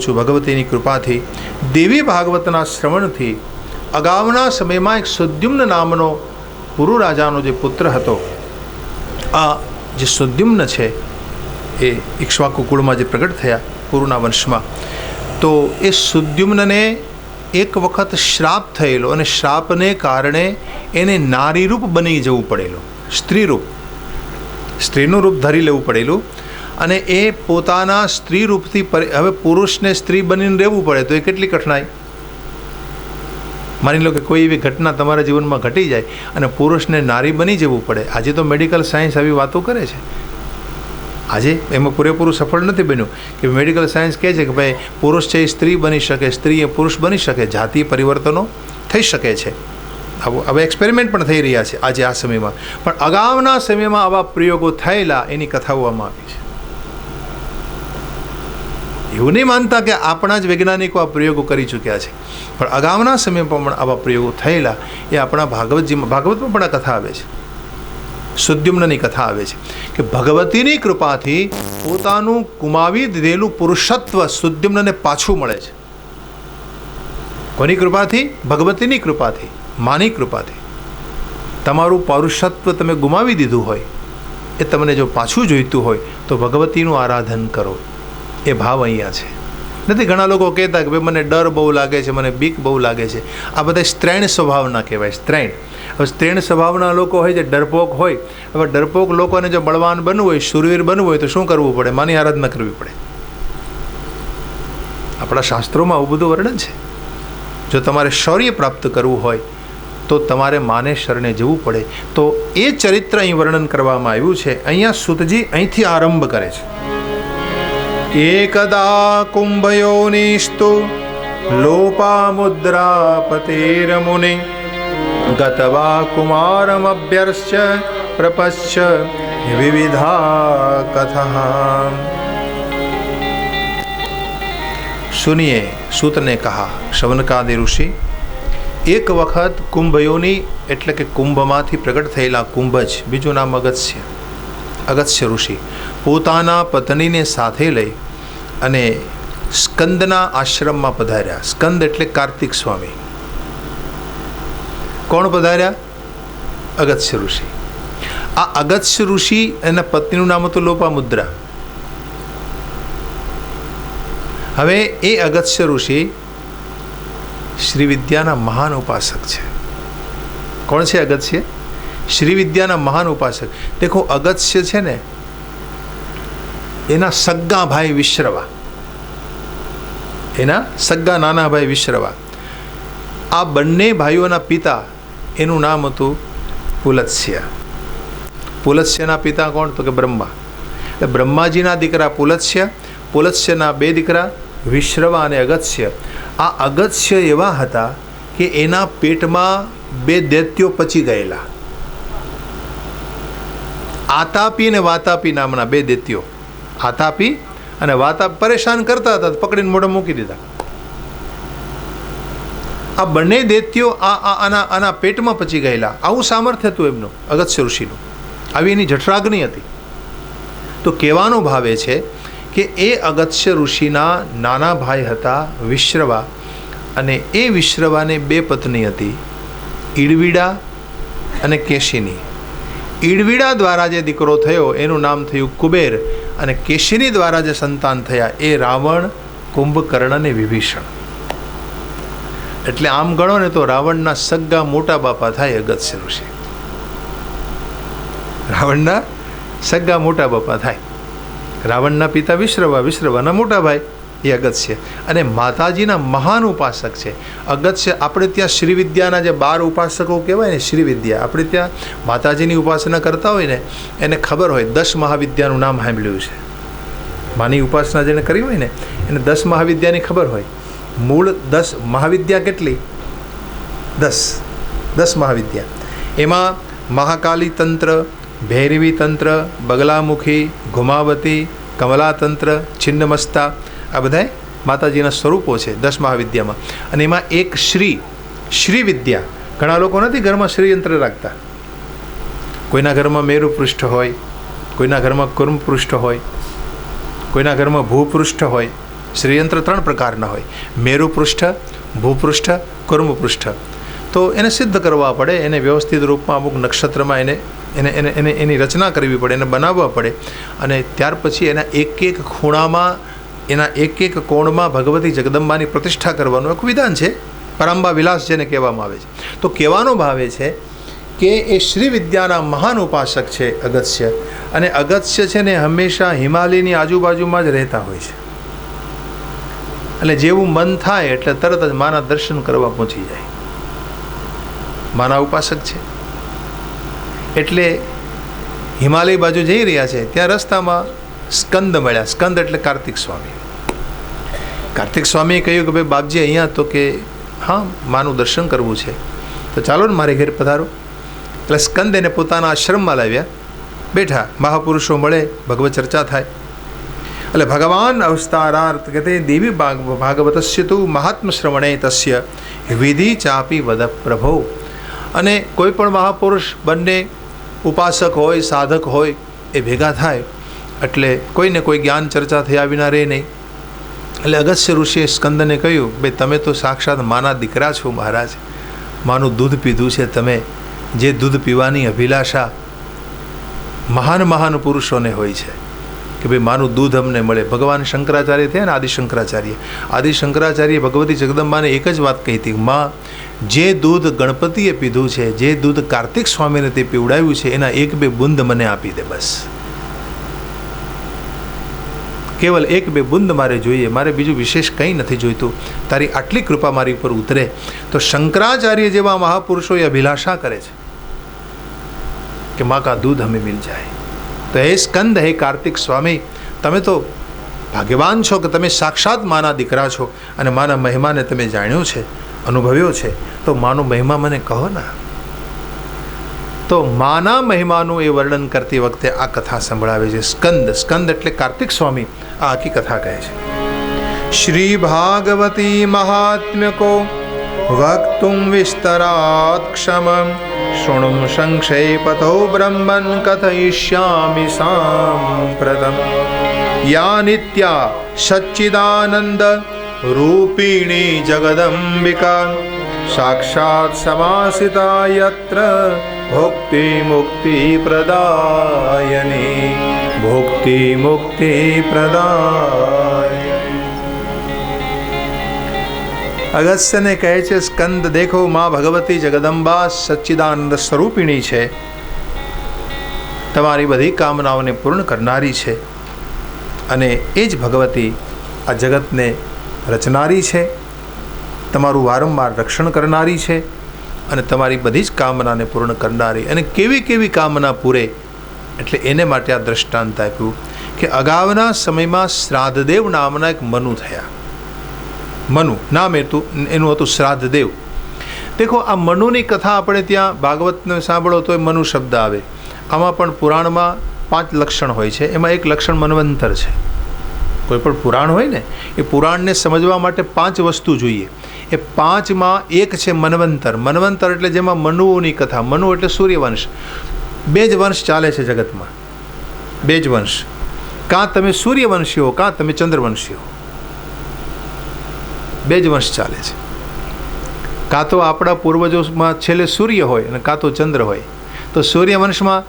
છું ભગવતીની કૃપાથી દેવી ભાગવતના શ્રવણથી અગાઉના સમયમાં એક સુદ્યુમ્ન નામનો પુરુ રાજાનો જે પુત્ર હતો, આ જે સુદ્યુમ્ન છે એ ઇક્ષ્વાકુ કુળમાં જે પ્રગટ થયા પુરુના વંશમાં, તો એ સુદ્યુમ્નને એક વખત શ્રાપ થયેલો અને શ્રાપને કારણે એને નારીરૂપ બની જવું પડેલું, સ્ત્રીનું રૂપ ધરી લેવું પડેલું. અને એ પોતાના સ્ત્રી રૂપથી હવે પુરુષને સ્ત્રી બનીને રહેવું પડે તો એ કેટલી કઠણાઈ. માની લો કે કોઈ એવી ઘટના તમારા જીવનમાં ઘટી જાય અને પુરુષને નારી બની જવું પડે. આજે તો મેડિકલ સાયન્સ આવી વાતો કરે છે, આજે એમાં પૂરેપૂરું સફળ નથી બન્યું કે મેડિકલ સાયન્સ કહે છે કે ભાઈ પુરુષ છે એ સ્ત્રી બની શકે, સ્ત્રી એ પુરુષ બની શકે, જાતીય પરિવર્તનો થઈ શકે છે. હવે એક્સપેરિમેન્ટ પણ થઈ રહ્યા છે આજે આ સમયમાં, પણ અગાઉના સમયમાં આવા પ્રયોગો થયેલા એની કથાઓ આમાં આવી છે. એવું નહીં માનતા કે આપણા જ વૈજ્ઞાનિકો આ પ્રયોગો કરી ચૂક્યા છે, પણ અગાઉના સમયમાં પણ આવા પ્રયોગો થયેલા એ આપણા ભાગવતમાં પણ આ કથા આવે છે. સુદ્યુમ્નની કથા આવે છે કે ભગવતીની કૃપાથી પોતાનું ગુમાવી દીધેલું પુરુષત્વ સુદ્યુમ્નને પાછું મળે છે. કોની કૃપાથી? ભગવતીની કૃપાથી, માની કૃપાથી. તમારું પૌરુષત્વ તમે ગુમાવી દીધું હોય એ તમને જો પાછું જોઈતું હોય તો ભગવતીનું આરાધન કરો. એ ભાવ અહીંયા છે. નથી ઘણા લોકો કહેતા કે ભાઈ મને ડર બહુ લાગે છે, મને બીક બહુ લાગે છે. આ બધા સ્ત્રૈણ સ્વભાવના કહેવાય, સ્ત્રૈણ. હવે સ્ત્રૈણ સ્વભાવના લોકો હોય જે ડરપોક હોય, હવે ડરપોક લોકોને જો બળવાન બનવું હોય, શૂરવીર બનવું હોય તો શું કરવું પડે? માની આરાધના કરવી પડે. આપણા શાસ્ત્રોમાં આવું બધું વર્ણન છે. જો તમારે શૌર્ય પ્રાપ્ત કરવું હોય તો તમારે માને શરણે જવું પડે. તો એ ચરિત્ર અહીં વર્ણન કરવામાં આવ્યું છે. અહીંયા સૂતજી અહીંથી આરંભ કરે છે. એકદા કુંભયોનિસ્તુ લોપામુદ્રાપતિર્મુનિ ગતવા કુમારમભ્યર્ચ્ય પ્રપશ્ય વિવિધા કથા. સુનિએ सूत कहा, शवनकादि ऋषि, एक वखत कुंभयोनी એટલે કે કુંભમાંથી પ્રગટ થયેલા કુંભજ, બીજું નામ અગસ્ત્ય, અગસ્ત્ય ઋષિ પોતાના પત્નીને સાથે લઈ અને સ્કંદના આશ્રમમાં પધાર્યા. સ્કંદ એટલે કાર્તિક સ્વામી. કોણ પધાર્યા? અગસ્ત્ય ઋષિ. આ અગસ્ત્ય ઋષિ એના પત્નીનું નામ હતું લોપામુદ્રા. હવે એ અગસ્ત્ય ઋષિ શ્રી વિદ્યાના મહાન ઉપાસક છે. કોણ છે અગસ્ત્ય? શ્રી વિદ્યાના મહાન ઉપાસક. દેખો, અગસ્ત્ય છે ને એના સગ્ગા ભાઈ વિશ્રવા, એના સગ્ગા નાના ભાઈ વિશ્રવા, આ બંને ભાઈઓના પિતા એનું નામ હતું પુલત્સ્ય. પુલત્સ્યના પિતા કોણ? તો કે બ્રહ્મા. એટલે બ્રહ્માજીના દીકરા પુલત્સ્ય, પુલત્સ્યના બે દીકરા વિશ્રવા અને અગસ્ત્ય. આ અગસ્ત્ય એવા હતા કે એના પેટમાં બે દૈત્યો પચી ગયેલા, આતાપી અને વાતાપી નામના બે દૈત્યો. આતાપી અને વાતાપી પરેશાન કરતા હતા, પકડીને મોઢે મૂકી દીધા. આ બંને દૈત્યો આના પેટમાં પચી ગયેલા. આવું સામર્થ્ય હતું એમનું, અગસ્ત્ય ઋષિનું. આવી એની જઠરાગ્નિ હતી. તો કહેવાનો ભાવ એ છે કે એ અગસ્ત્ય ઋષિના નાના ભાઈ હતા વિશ્રવા, અને એ વિશ્રવાને બે પત્ની હતી, ઈડવીડા અને કેશિની. ઈડવીડા દ્વારા જે દીકરો થયો એનું નામ થયું કુબેર, અને કેશિની દ્વારા જે સંતાન થયા એ રાવણ, કુંભકર્ણ અને વિભીષણ. એટલે આમ ગણો ને તો રાવણના સગ્ગા મોટા બાપા થાય અગસ્ત્ય ઋષિ. રાવણના સગ્ગા મોટા બાપા થાય. રાવણના પિતા વિશ્રવા, વિશ્રવાના મોટા ભાઈ એ અગસ્ત્ય. અને માતાજીના મહાન ઉપાસક છે અગસ્ત્ય. આપણે ત્યાં શ્રી વિદ્યાના જે 12 ઉપાસકો કહેવાય ને, શ્રી વિદ્યા, આપણે ત્યાં માતાજીની ઉપાસના કરતા હોય ને એને ખબર હોય 10 મહાવિદ્યાનું નામ સાંભળ્યું છે. માની ઉપાસના જેને કરી હોય ને એને 10 મહાવિદ્યાની ખબર હોય. મૂળ 10 મહાવિદ્યા કેટલી? 10 મહાવિદ્યા. એમાં મહાકાલી તંત્ર, ભૈરવી તંત્ર, બગલામુખી, ઘુમાવતી, કમલાતંત્ર, છિન્નમસ્તા, આ બધાય માતાજીના સ્વરૂપો છે 10 મહાવિદ્યામાં. અને એમાં એક શ્રી વિદ્યા. ઘણા લોકો નથી ઘરમાં શ્રીયંત્ર રાખતા. કોઈના ઘરમાં મેરુ પૃષ્ઠ હોય, કોઈના ઘરમાં કુર્મ પૃષ્ઠ હોય, કોઈના ઘરમાં ભૂપૃષ્ઠ હોય, શ્રીયંત્ર 3 પ્રકારના હોય, મેરુપૃષ્ઠ, ભૂપૃષ્ઠ, કર્મપૃષ્ઠ. તો એને સિદ્ધ કરવા પડે, એને વ્યવસ્થિત રૂપમાં અમુક નક્ષત્રમાં એની રચના કરવી પડે, એને બનાવવા પડે, અને ત્યાર પછી એના એક એક ખૂણામાં, એના એક એક કોણમાં ભગવતી જગદંબાની પ્રતિષ્ઠા કરવાનું એક વિધાન છે. પરાંબા વિલાસ જેને કહેવામાં આવે છે. તો કહેવાનો ભાવ એ છે કે એ શ્રી વિદ્યાના મહાન ઉપાસક છે અગસ્ત્ય, અને અગસ્ત્ય છે ને હંમેશા હિમાલયની આજુબાજુમાં જ રહેતા હોય છે. એટલે જેવું મન થાય એટલે તરત જ માના દર્શન કરવા પહોંચી જાય. માના ઉપાસક છે એટલે હિમાલય બાજુ જઈ રહ્યા છે, ત્યાં રસ્તામાં સ્કંદ મળ્યા. સ્કંદ એટલે કાર્તિક સ્વામી. કાર્તિક સ્વામીએ કહ્યું કે ભાઈ બાપજી અહીંયા, તો કે હા, માનું દર્શન કરવું છે, તો ચાલો ને મારે ઘેર પધારો. એટલે સ્કંદ એને પોતાના આશ્રમમાં લાવ્યા, બેઠા, મહાપુરુષો મળે, ભગવત ચર્ચા થાય. એટલે ભગવાન અવતારાર્થ કે દેવી ભાગવતસ્ય તું મહાત્મ શ્રવણે તસ્ય વિધિ ચાપી વદ પ્રભો. અને કોઈ પણ મહાપુરુષ, બંને ઉપાસક હોય, સાધક હોય, એ ભેગા થાય એટલે કોઈને કોઈ જ્ઞાન ચર્ચા થયા વિના રહે નહીં. એટલે અગસ્ત્ય ઋષિએ સ્કંદને કહ્યું, ભાઈ તમે તો સાક્ષાત માના દીકરા છો મહારાજ, માનું દૂધ પીધું છે તમે, જે દૂધ પીવાની અભિલાષા મહાન પુરુષોને હોય છે કે ભાઈ માનું દૂધ અમને મળે. ભગવાન શંકરાચાર્ય થયા ને, આદિશંકરાચાર્ય ભગવતી જગદંબાને એક જ વાત કહી હતી, માં જે દૂધ ગણપતિએ પીધું છે, જે દૂધ કાર્તિક સ્વામીને તે પીવડાવ્યું છે, એના 1-2 બુંદ મને આપી દે, બસ. કેવલ 1-2 બુંદ મારે જોઈએ, મારે બીજું વિશેષ કંઈ નથી જોઈતું, તારી આટલી કૃપા મારી ઉપર ઉતરે. તો શંકરાચાર્ય જેવા મહાપુરુષો એ અભિલાષા કરે છે કે માં કા દૂધ હમે મિલ જાય. તો હે સ્કંદ, હે કાર્તિક સ્વામી, તમે તો ભાગ્યવાન છો કે તમે સાક્ષાત માના દીકરા છો, અને માના મહિમાને તમે જાણ્યો છે, અનુભવ્યો છે. તો માનો મહિમા મને કહો ના. તો માના મહિમાનું એ વર્ણન કરતી વખતે આ કથા સંભળાવે છે સ્કંદ. સ્કંદ એટલે કાર્તિક સ્વામી આ આખી કથા કહે છે. શ્રી ભાગવતી મહાત્મ્ય કો વક્તુમ વિસ્તરાત ક્ષમ શૃણુમ સંક્ષેપતો બ્રહ્મન કથયિષ્યામિ સાંપ્રતમ. યા નિત્યા સચ્ચિદાનંદ રૂપિણી જગદંબિકા સાક્ષાત સમાસિતા યત્ર ભુક્તિ મુક્તિ પ્રદાયની. ભુક્તિ મુક્તિ પ્રદાય. અગસ્ત્યને કહે છે સ્કંદ, દેખો માં ભગવતી જગદંબા સચ્ચિદાનંદ સ્વરૂપિણી છે, તમારી બધી કામનાઓને પૂર્ણ કરનારી છે, અને એ જ ભગવતી આ જગતને રચનારી છે, તમારું વારંવાર રક્ષણ કરનારી છે, અને તમારી બધી જ કામનાને પૂર્ણ કરનારી. અને કેવી કેવી કામના પૂરે, એટલે એને માટે આ દ્રષ્ટાંત આપ્યું કે અગાઉના સમયમાં શ્રાદ્ધદેવ નામના એક મનુ થયા. મનુ નામ એનું હતું શ્રાદ્ધદેવ. દેખો, આ મનુની કથા આપણે ત્યાં ભાગવતને સાંભળો તો એ મનુ શબ્દ આવે. આમાં પણ પુરાણમાં 5 લક્ષણ હોય છે, એમાં એક લક્ષણ મન્વંતર છે. કોઈ પણ પુરાણ હોય ને, એ પુરાણને સમજવા માટે 5 વસ્તુ જોઈએ. એ 5માં એક છે મન્વંતર. મન્વંતર એટલે જેમાં મનુઓની કથા. મનુ એટલે સૂર્યવંશ. 2 જ વંશ ચાલે છે જગતમાં, 2 જ વંશ. કાં તમે સૂર્યવંશી હો, કાં તમે ચંદ્રવંશી હો. 2 જ વંશ ચાલે છે. કાં તો આપણા પૂર્વજોમાં છેલ્લે સૂર્ય હોય અને કાં તો ચંદ્ર હોય. તો સૂર્યવંશમાં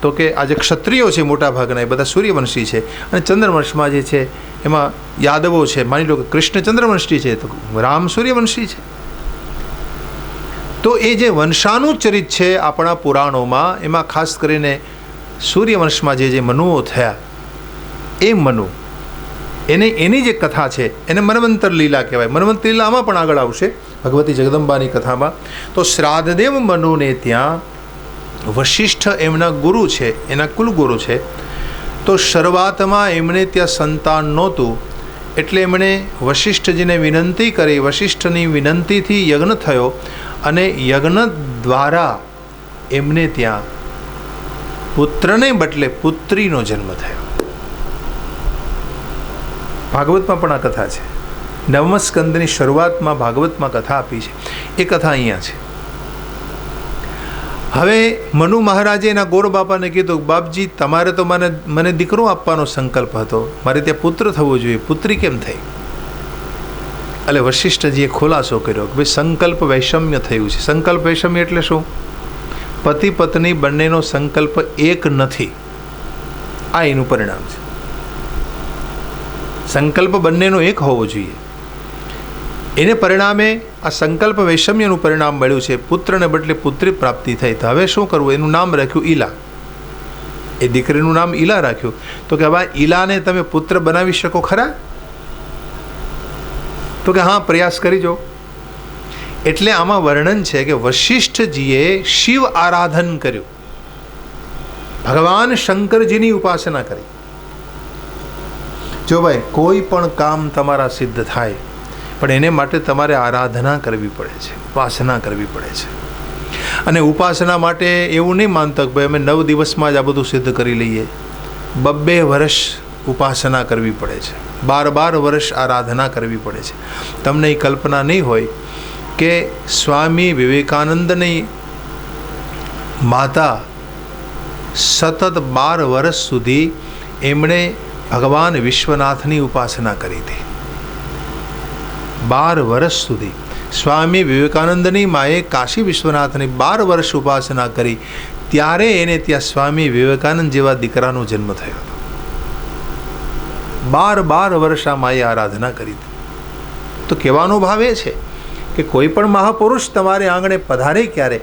તો કે આજે ક્ષત્રિયો છે મોટા ભાગના, એ બધા સૂર્યવંશી છે, અને ચંદ્રવંશમાં જે છે એમાં યાદવો છે. માની લો કે કૃષ્ણ ચંદ્રવંશી છે, તો રામ સૂર્યવંશી છે. તો એ જે વંશાનુચરિત છે આપણા પુરાણોમાં, એમાં ખાસ કરીને સૂર્યવંશમાં જે મનુઓ થયા, એ મનુ એની જે કથા છે એને મન્વંતર લીલા કહેવાય. મન્વંતર લીલા આમાં પણ આગળ આવશે ભગવતી જગદંબાની કથામાં. તો શ્રાદ્ધદેવ મનુને ત્યાં વશિષ્ઠ એમના ગુરુ છે, એના કુલગુરુ છે. તો શરૂઆતમાં એમણે ત્યાં સંતાન નહોતું, એટલે એમણે વશિષ્ઠજીને વિનંતી કરી. વશિષ્ઠની વિનંતીથી યજ્ઞ થયો, અને યજ્ઞ દ્વારા એમને ત્યાં પુત્રને બદલે પુત્રીનો જન્મ થયો. ભાગવતમાં પણ આ કથા છે. 9મા સ્કંદની શરૂઆતમાં ભાગવતમાં કથા આપી છે. એ કથા અહીંયા છે. હવે મનુ મહારાજે એના ગોર બાપાને કીધું, બાપજી તમારે તો મને દીકરો આપવાનો સંકલ્પ હતો, મારે ત્યાં પુત્ર થવો જોઈએ, પુત્રી કેમ થઈ? એટલે વશિષ્ઠજીએ ખુલાસો કર્યો કે ભાઈ સંકલ્પ વૈષમ્ય થયું છે. સંકલ્પ વૈષમ્ય એટલે શું? પતિ પત્ની બંનેનો સંકલ્પ એક નથી, આ એનું પરિણામ છે. સંકલ્પ બંનેનો એક હોવો જોઈએ, એને પરિણામે આ સંકલ્પ વૈષમ્યનું પરિણામ મળ્યું છે. પુત્રને બદલે પુત્રી પ્રાપ્તિ થઈ. તો હવે શું કરવું? એનું નામ રાખ્યું ઈલા. એ દીકરીનું નામ ઈલા રાખ્યું. તો કે હવે ઈલાને તમે પુત્ર બનાવી શકો ખરા? તો કે હા, પ્રયાસ કરી જો. એટલે આમાં વર્ણન છે કે વશિષ્ઠજીએ શિવ આરાધન કર્યું, ભગવાન શંકરજીની ઉપાસના કરી. જો ભાઈ, કોઈ પણ કામ તમારા સિદ્ધ થાય પણ એને માટે તમારે આરાધના કરવી પડે છે, ઉપાસના કરવી પડે છે. અને ઉપાસના માટે એવું નહીં માનતા કે ભાઈ અમે 9 દિવસમાં જ આ બધું સિદ્ધ કરી લઈએ. 2 વર્ષ ઉપાસના કરવી પડે છે, 12 વર્ષ આરાધના કરવી પડે છે. તમને એ કલ્પના નહીં હોય કે સ્વામી વિવેકાનંદની માતા સતત 12 વર્ષ સુધી એમણે ભગવાન વિશ્વનાથની ઉપાસના કરી હતી. 12 વર્ષ સુધી સ્વામી વિવેકાનંદની માએ કાશી વિશ્વનાથની 12 વર્ષ ઉપાસના કરી. ત્યારે એને ત્યાં સ્વામી વિવેકાનંદ જેવા દીકરાનો જન્મ થયો હતો. 12 વર્ષ આ માએ આરાધના કરી હતી. તો કહેવાનો ભાવ એ છે કે કોઈ પણ મહાપુરુષ તમારે આંગણે પધારે ક્યારે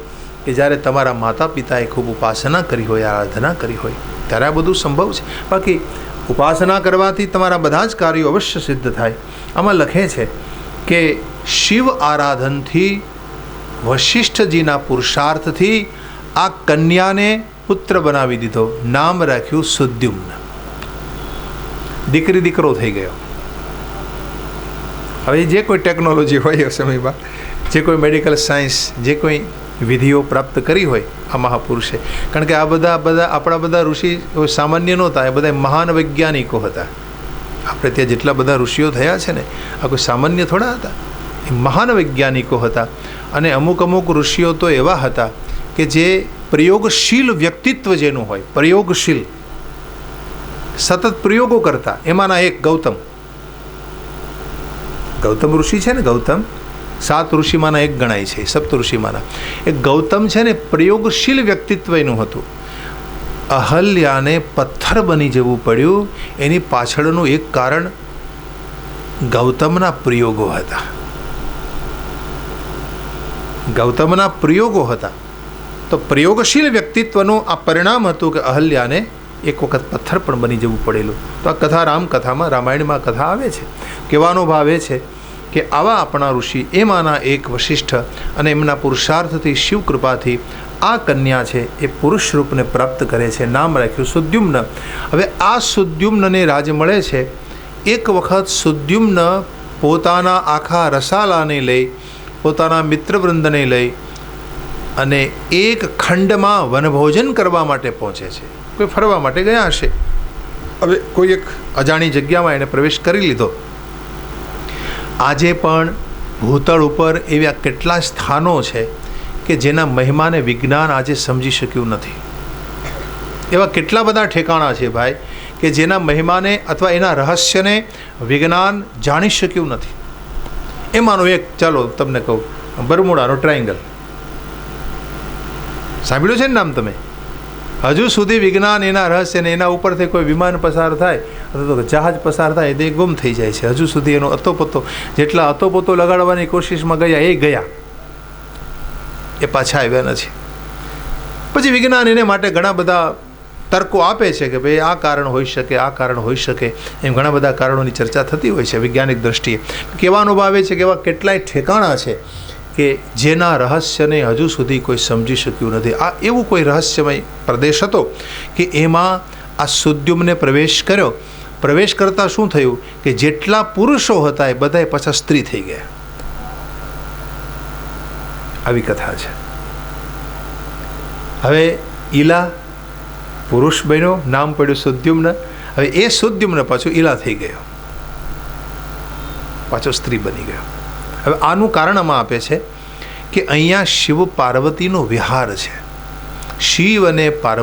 કે જ્યારે તમારા માતા પિતાએ ખૂબ ઉપાસના કરી હોય, આરાધના કરી હોય, ત્યારે આ બધું સંભવ છે. બાકી ઉપાસના કરવાથી તમારા બધા જ કાર્યો અવશ્ય સિદ્ધ થાય. આમાં લખે છે કે શિવ આરાધનથી, વશિષ્ઠજીના પુરુષાર્થથી આ કન્યાને પુત્ર બનાવી દીધો. નામ રાખ્યું સુદ્યુમ્ન. દીકરી દીકરો થઈ ગયો. હવે જે કોઈ ટેકનોલોજી હોય એ સમયમાં, જે કોઈ મેડિકલ સાયન્સ, જે કોઈ વિધિઓ પ્રાપ્ત કરી હોય આ મહાપુરુષે, કારણ કે આ બધા આપણા બધા ઋષિ સામાન્ય નહોતા, એ બધા મહાન વૈજ્ઞાનિકો હતા. આપણે ત્યાં જેટલા બધા ઋષિઓ થયા છે ને, આ કોઈ સામાન્ય થોડા હતા, એ મહાન વૈજ્ઞાનિકો હતા. અને અમુક ઋષિઓ તો એવા હતા કે જે પ્રયોગશીલ વ્યક્તિત્વ જેનું હોય, પ્રયોગશીલ, સતત પ્રયોગો કરતા. એમાંના એક ગૌતમ ઋષિ છે ને. ગૌતમ 7 ઋષિમાંના એક ગણાય છે, 7 ઋષિમાંના એક ગૌતમ છે ને. પ્રયોગશીલ વ્યક્તિત્વ એનું હતું. અહલ્યાને પથ્થર બની જવું પડ્યું, એની પાછળનું એક કારણ ગૌતમના પ્રયોગો હતા. ગૌતમના પ્રયોગો હતા. તો પ્રયોગશીલ વ્યક્તિત્વનું આ પરિણામ હતું કે અહલ્યાને એક વખત પથ્થર પણ બની જવું પડેલું. તો આ કથા રામકથામાં, રામાયણમાં કથા આવે છે. કહેવાનો ભાવ એ છે કે આવા આપણા ઋષિ, એમાંના એક વશિષ્ઠ, અને એમના પુરુષાર્થથી, શિવ કૃપાથી આ કન્યા છે એ પુરુષ રૂપને પ્રાપ્ત કરે છે. નામ રાખ્યું સુદ્યુમ્ન. હવે આ સુદ્યુમ્નને રાજ મળે છે. એક વખત સુદ્યુમ્ન પોતાના આખા રસાલાને લઈ, પોતાના મિત્રવૃંદને લઈ અને એક ખંડમાં વનભોજન કરવા માટે પહોંચે છે. કોઈ ફરવા માટે ગયા હશે. હવે કોઈ એક અજાણી જગ્યામાં એણે પ્રવેશ કરી લીધો. આજે પણ ભૂતળ ઉપર એવા કેટલા સ્થાનો છે કે જેના મહિમાને વિજ્ઞાન આજે સમજી શક્યું નથી. એવા કેટલા બધા ઠેકાણા છે ભાઈ કે જેના મહિમાને અથવા એના રહસ્યને વિજ્ઞાન જાણી શક્યું નથી. એમાંનો એક, ચાલો તમને કહું, બરમુડાનો ટ્રાયંગલ સાંભળ્યું છે ને નામ તમે? હજુ સુધી વિજ્ઞાન એના રહસ્યને, એના ઉપરથી કોઈ વિમાન પસાર થાય અથવા તો જહાજ પસાર થાય એ ગુમ થઈ જાય છે. હજુ સુધી એનો અતોપતો, જેટલા અતોપતો લગાડવાની કોશિશમાં ગયા એ ગયા, એ પાછા આવ્યા નથી. પછી વિજ્ઞાન એને માટે ઘણા બધા તર્કો આપે છે કે ભાઈ આ કારણ હોઈ શકે, આ કારણ હોઈ શકે, એમ ઘણા બધા કારણોની ચર્ચા થતી હોય છે વૈજ્ઞાનિક દ્રષ્ટિએ. કહેવાનો ભાવ એ છે કે એવા કેટલાય ઠેકાણા છે કે જેના રહસ્યને હજુ સુધી કોઈ સમજી શક્યું નથી. આ એવું કોઈ રહસ્યમય પ્રદેશ હતો કે એમાં આ સુદ્યુમ્ને પ્રવેશ કર્યો. પ્રવેશ કરતાં શું થયું કે જેટલા પુરુષો હતા એ બધાએ પાછા સ્ત્રી થઈ ગયા. આવી કથા છે. હવે ઈલા પુરુષ બન્યો, નામ પડ્યું સુદ્યુમ્ન. હવે એ સુદ્યુમ્ન પાછું ઈલા થઈ ગયો, પાછો સ્ત્રી બની ગયો. હવે આનું કારણ આમાં આપે છે કે અહીંયા શિવ પાર્વતીનો વિહાર છે. શિવ અને પાર્વતી